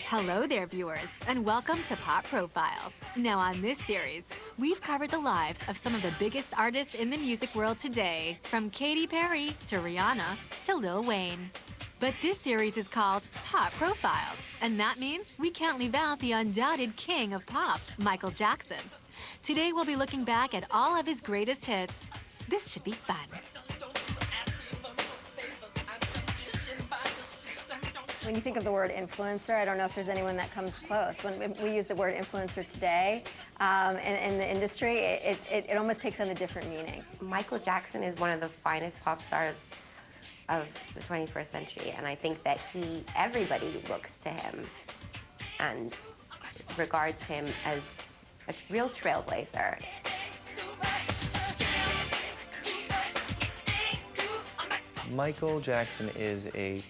Hello there, viewers, and welcome to Pop Profiles. Now, on this series, we've covered the lives of some of the biggest artists in the music world today, from Katy Perry to Rihanna to Lil Wayne. But this series is called Pop Profiles, and that means we can't leave out the undoubted king of pop, Michael Jackson. Today, we'll be looking back at all of his greatest hits. This should be fun. When you think of the word influencer, I don't know if there's anyone that comes close. When we use the word influencer today in the industry, it almost takes on a different meaning. Michael Jackson is one of the finest pop stars of the 21st century, and I think that everybody looks to him and regards him as a real trailblazer. Michael Jackson is a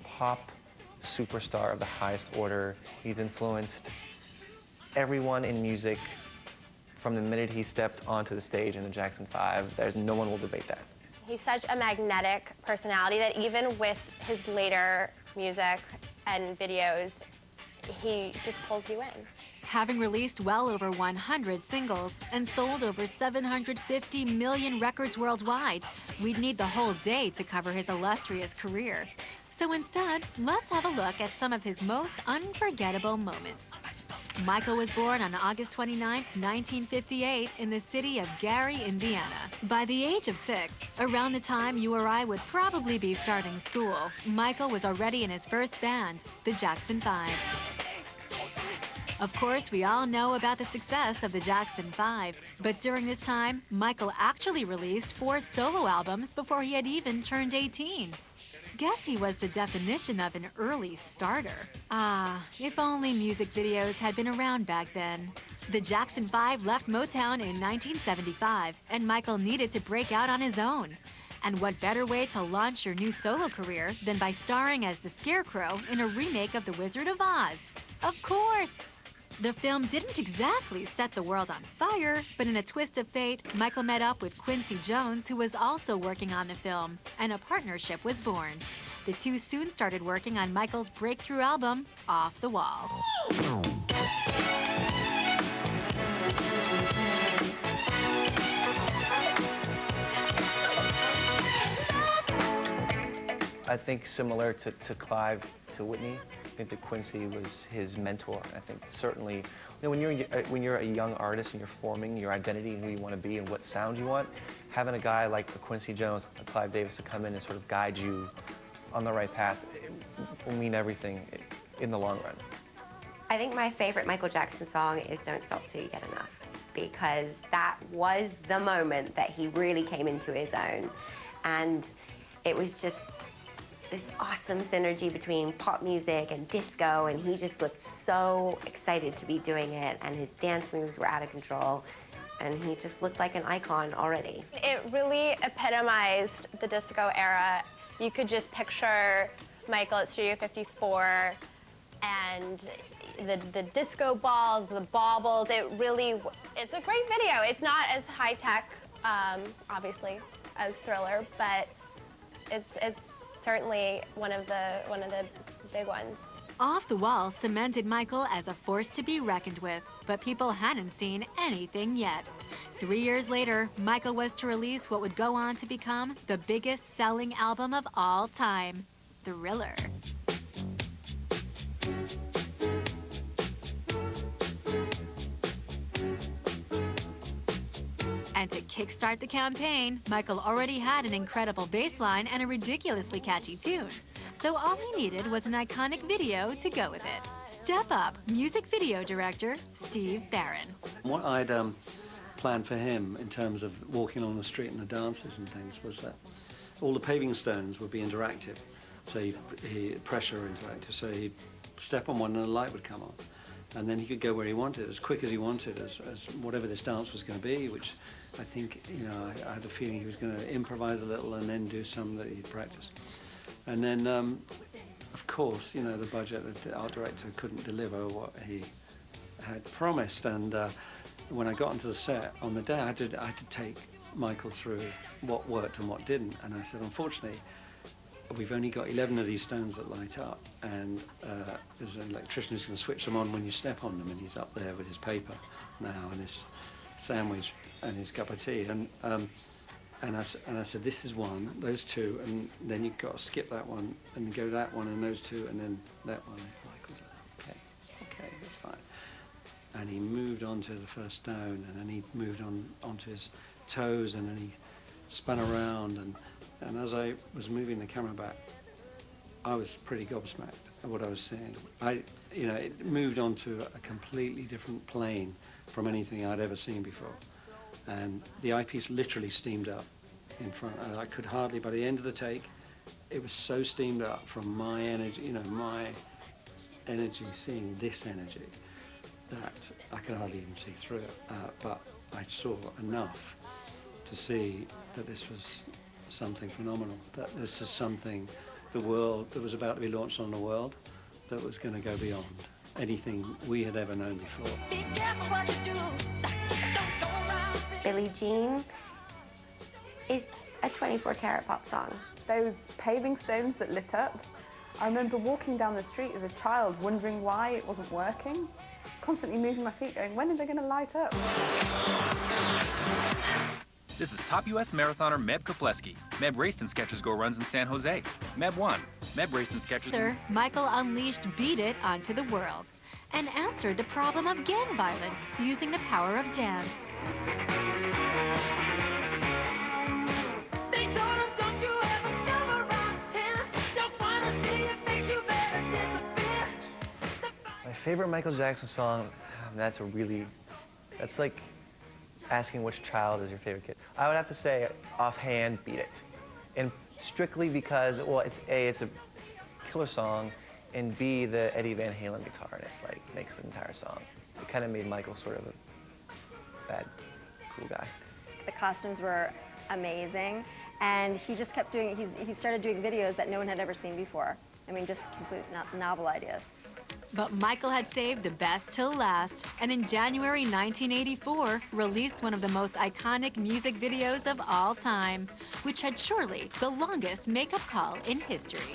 pop superstar of the highest order. He's influenced everyone in music from the minute he stepped onto the stage in the Jackson 5. There's no one will debate that. He's such a magnetic personality that even with his later music and videos, he just pulls you in. Having released well over 100 singles and sold over 750 million records worldwide, we'd need the whole day to cover his illustrious career. So instead, let's have a look at some of his most unforgettable moments. Michael was born on August 29, 1958, in the city of Gary, Indiana. By the age of 6, around the time you or I would probably be starting school, Michael was already in his first band, the Jackson 5. Of course, we all know about the success of the Jackson 5, but during this time, Michael actually released 4 solo albums before he had even turned 18. Guess he was the definition of an early starter. Ah, if only music videos had been around back then. The Jackson 5 left Motown in 1975, and Michael needed to break out on his own. And what better way to launch your new solo career than by starring as the Scarecrow in a remake of The Wizard of Oz? Of course! The film didn't exactly set the world on fire, but in a twist of fate, Michael met up with Quincy Jones, who was also working on the film, and a partnership was born. The two soon started working on Michael's breakthrough album, Off the Wall. I think similar to Clive, to Whitney, I think that Quincy was his mentor. I think certainly, when you're a young artist and you're forming your identity and who you want to be and what sound you want, having a guy like a Quincy Jones, a Clive Davis to come in and sort of guide you on the right path, it will mean everything in the long run. I think my favorite Michael Jackson song is Don't Stop Till You Get Enough, because that was the moment that he really came into his own. And it was just this awesome synergy between pop music and disco, and he just looked so excited to be doing it, and his dance moves were out of control, and he just looked like an icon already. It really epitomized the disco era. You could just picture Michael at Studio 54 and the disco balls, the baubles. It's a great video. It's not as high-tech, obviously, as Thriller, but it's certainly one of the big ones. Off the Wall cemented Michael as a force to be reckoned with, but people hadn't seen anything yet. 3 years later, Michael was to release what would go on to become the biggest selling album of all time, Thriller. And to kickstart the campaign, Michael already had an incredible bass line and a ridiculously catchy tune. So all he needed was an iconic video to go with it. Step Up music video director Steve Barron. What I'd planned for him in terms of walking along the street and the dances and things was that all the paving stones would be interactive. So he'd pressure interactive, so he'd step on one and a light would come on. And then he could go where he wanted, as quick as he wanted, as whatever this dance was going to be, which I think, I had a feeling he was going to improvise a little and then do some that he'd practiced. And then, of course, the budget, the art director couldn't deliver what he had promised. And when I got onto the set on the day, I had to take Michael through what worked and what didn't. And I said, unfortunately, we've only got 11 of these stones that light up, and there's an electrician who's going to switch them on when you step on them, and he's up there with his paper now and his sandwich and his cup of tea, and I said, this is one, those two, and then you've got to skip that one and go that one and those two and then that one. Michael's like, okay, that's fine. And he moved on to the first stone, and then he moved onto his toes, and then he spun around, and as I was moving the camera back, I was pretty gobsmacked at what I was seeing. It moved onto a completely different plane from anything I'd ever seen before. And the eyepiece literally steamed up in front. I could hardly, by the end of the take, it was so steamed up from my energy, my energy seeing this energy, that I could hardly even see through it. But I saw enough to see that this was something phenomenal, that this is something the world, that was about to be launched on the world, that was going to go beyond anything we had ever known before. Billie Jean is a 24-karat pop song. Those paving stones that lit up, I remember walking down the street as a child wondering why it wasn't working, constantly moving my feet going, when are they going to light up? This is top U.S. marathoner Meb Kopleski. Meb raced in Skechers Go Runs in San Jose. Meb won. Meb raced in Skechers... Michael unleashed Beat It onto the world and answered the problem of gang violence using the power of dance. My favorite Michael Jackson song, that's like asking which child is your favorite kid. I would have to say, offhand, Beat It. And strictly because, well, it's a killer song, and B, the Eddie Van Halen guitar in it, makes the entire song. It kind of made Michael sort of a bad, cool guy. The costumes were amazing, and he just kept doing, he started doing videos that no one had ever seen before. I mean, just complete novel ideas. But Michael had saved the best till last, and in January 1984, released one of the most iconic music videos of all time, which had surely the longest makeup call in history.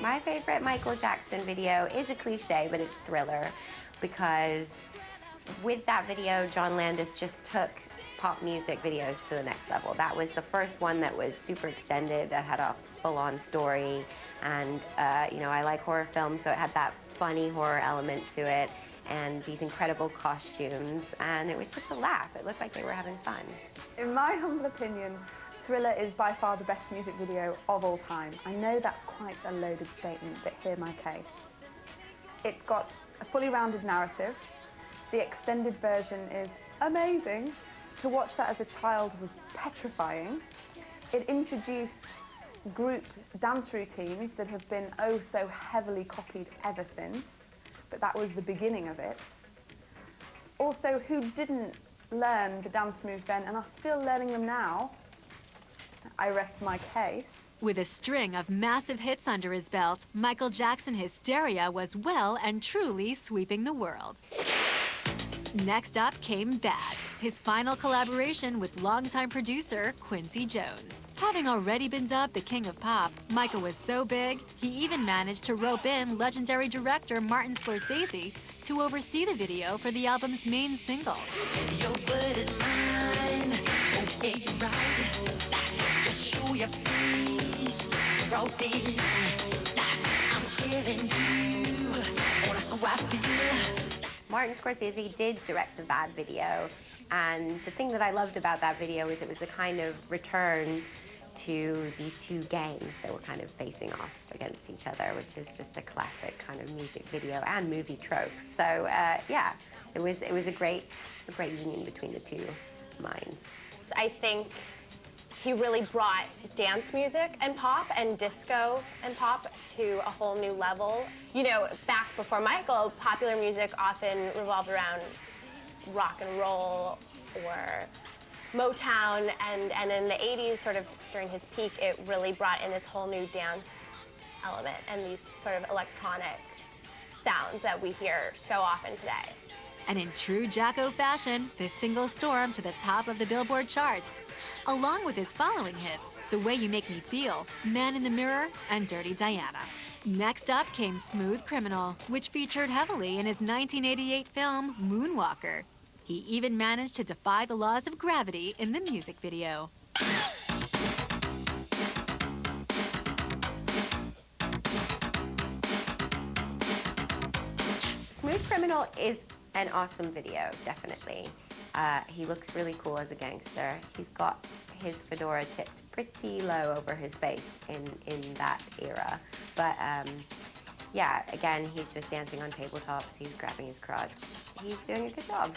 My favorite Michael Jackson video is a cliche, but it's Thriller, because with that video, John Landis just took pop music videos to the next level. That was the first one that was super extended, that had a full-on story, and I like horror films, so it had that funny horror element to it, and these incredible costumes, and it was just a laugh. It looked like they were having fun. In my humble opinion, Thriller is by far the best music video of all time. I know that's quite a loaded statement, but hear my case. It's got a fully rounded narrative. The extended version is amazing. To watch that as a child was petrifying. It introduced group dance routines that have been oh so heavily copied ever since, but that was the beginning of it. Also, who didn't learn the dance moves then and are still learning them now? I rest my case. With a string of massive hits under his belt, Michael Jackson Hysteria was well and truly sweeping the world. Next up came Bad, his final collaboration with longtime producer Quincy Jones. Having already been dubbed the king of pop, Michael was so big, he even managed to rope in legendary director Martin Scorsese to oversee the video for the album's main single. Your word is mine. Okay, you're right. Just show your face. Broke in. I'm telling you how I feel. Martin Scorsese did direct the Bad video, and the thing that I loved about that video is it was a kind of return to these two gangs that were kind of facing off against each other, which is just a classic kind of music video and movie trope. So yeah, it was a great union between the two minds. I think he really brought dance music and pop and disco and pop to a whole new level. You know, back before Michael, popular music often revolved around rock and roll or Motown, and in the 80s, sort of during his peak, it really brought in this whole new dance element and these sort of electronic sounds that we hear so often today. And in true Jacko fashion, this single stormed to the top of the Billboard charts, along with his following hits, The Way You Make Me Feel, Man in the Mirror, and Dirty Diana. Next up came Smooth Criminal, which featured heavily in his 1988 film, Moonwalker. He even managed to defy the laws of gravity in the music video. Smooth Criminal is an awesome video, definitely. He looks really cool as a gangster. He's got his fedora tipped pretty low over his face in that era. But yeah, again, he's just dancing on tabletops. He's grabbing his crotch. He's doing a good job.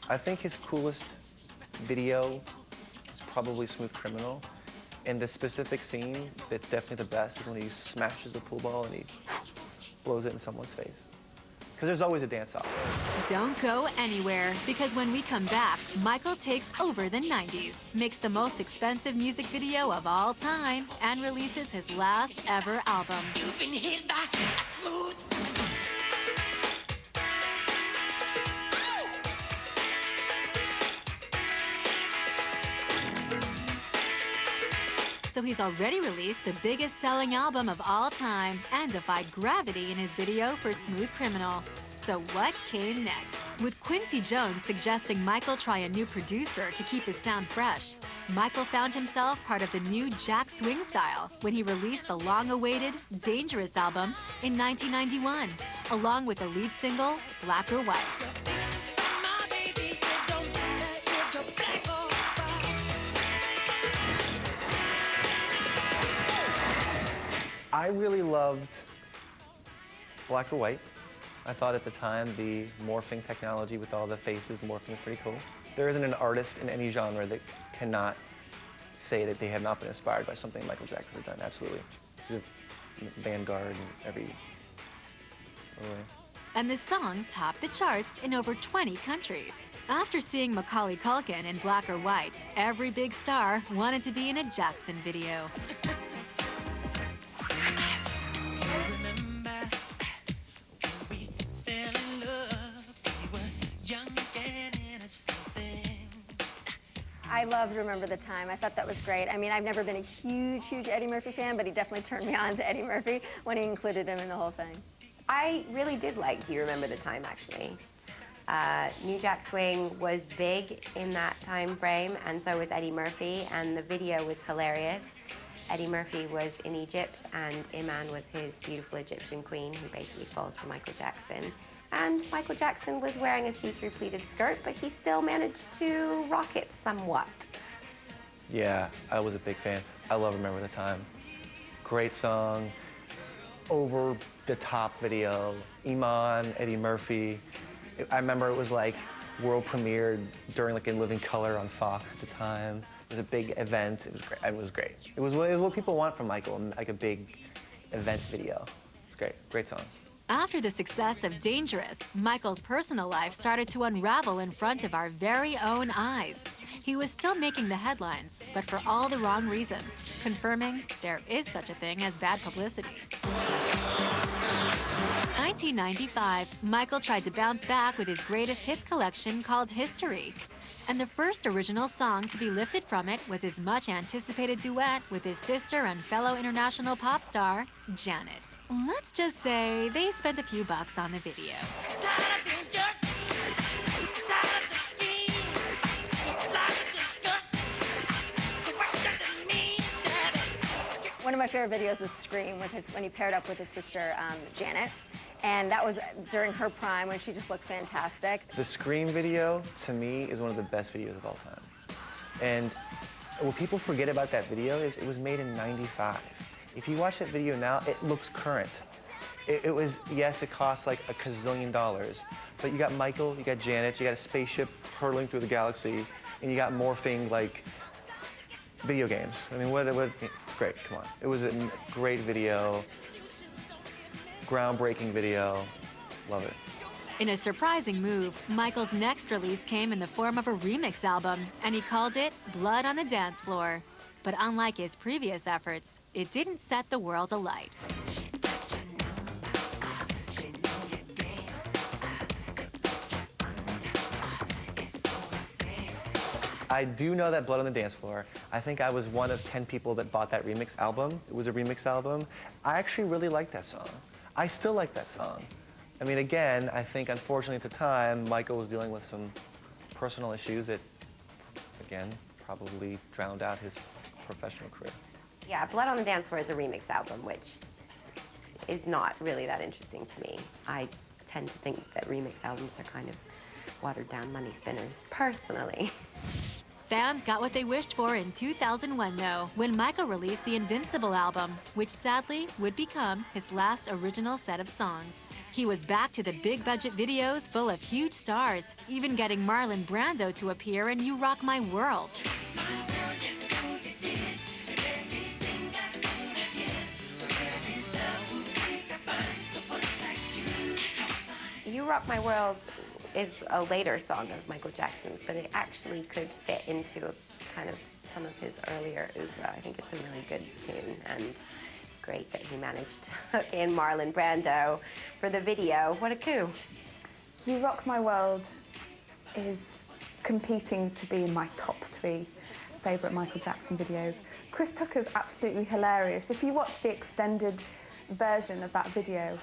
I think his coolest video is probably Smooth Criminal. And the specific scene that's definitely the best is when he smashes the pool ball and he blows it in someone's face. Because there's always a dance-off. Don't go anywhere, because when we come back, Michael takes over the 90s, makes the most expensive music video of all time, and releases his last ever album. You've been hit by a smooth criminal. So he's already released the biggest selling album of all time and defied gravity in his video for Smooth Criminal. So what came next? With Quincy Jones suggesting Michael try a new producer to keep his sound fresh, Michael found himself part of the new Jack Swing style when he released the long-awaited Dangerous album in 1991, along with the lead single, Black or White. I really loved Black or White. I thought at the time the morphing technology with all the faces morphing was pretty cool. There isn't an artist in any genre that cannot say that they have not been inspired by something Michael Jackson has done, absolutely. He's a vanguard in every way. And the song topped the charts in over 20 countries. After seeing Macaulay Culkin in Black or White, every big star wanted to be in a Jackson video. I loved Remember the Time. I thought that was great. I mean, I've never been a huge Eddie Murphy fan, but he definitely turned me on to Eddie Murphy when he included him in the whole thing. I really did like Do You Remember the Time, actually. New Jack Swing was big in that time frame, and so was Eddie Murphy, and the video was hilarious. Eddie Murphy was in Egypt, and Iman was his beautiful Egyptian queen, who basically falls for Michael Jackson. And Michael Jackson was wearing a see-through pleated skirt, but he still managed to rock it somewhat. Yeah, I was a big fan. I love Remember the Time. Great song, over-the-top video, Iman, Eddie Murphy. I remember it was like world premiered during like In Living Color on Fox at the time. It was a big event. It was great. It was great. It was what people want from Michael, like a big event video. It's great. Great song. After the success of Dangerous, Michael's personal life started to unravel in front of our very own eyes. He was still making the headlines, but for all the wrong reasons, confirming there is such a thing as bad publicity. 1995, Michael tried to bounce back with his greatest hits collection called History. And the first original song to be lifted from it was his much-anticipated duet with his sister and fellow international pop star, Janet. Let's just say they spent a few bucks on the video. One of my favorite videos was Scream when he paired up with his sister, Janet. And that was during her prime when she just looked fantastic. The Scream video, to me, is one of the best videos of all time. And what people forget about that video is it was made in '95. If you watch that video now, it looks current. It was, yes, it cost like $1 gazillion, but you got Michael, you got Janet, you got a spaceship hurtling through the galaxy, and you got morphing like video games. I mean, it's great, come on. It was a great video, groundbreaking video, love it. In a surprising move, Michael's next release came in the form of a remix album, and he called it Blood on the Dance Floor. But unlike his previous efforts, it didn't set the world alight. I do know that Blood on the Dance Floor. I think I was one of 10 people that bought that remix album. It was a remix album. I actually really like that song. I still like that song. I mean, again, I think unfortunately at the time, Michael was dealing with some personal issues that, again, probably drowned out his professional career. Yeah, Blood on the Dance Floor is a remix album, which is not really that interesting to me. I tend to think that remix albums are kind of watered down money spinners, personally. Fans got what they wished for in 2001, though, when Michael released the Invincible album, which sadly would become his last original set of songs. He was back to the big-budget videos full of huge stars, even getting Marlon Brando to appear in You Rock My World. You Rock My World is a later song of Michael Jackson's, but it actually could fit into kind of some of his earlier oeuvre. I think it's a really good tune, and great that he managed to hook in Marlon Brando for the video. What a coup. You Rock My World is competing to be in my top 3 favourite Michael Jackson videos. Chris Tucker's absolutely hilarious. If you watch the extended version of that video,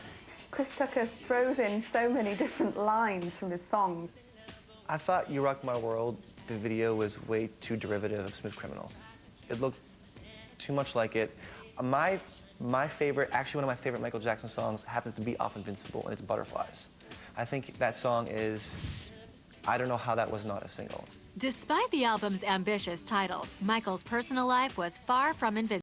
Chris Tucker throws in so many different lines from his songs. I thought You Rock My World, the video was way too derivative of Smooth Criminal. It looked too much like it. My favorite, actually one of my favorite Michael Jackson songs happens to be off Invincible, and it's Butterflies. I think that song is, I don't know how that was not a single. Despite the album's ambitious title, Michael's personal life was far from invincible.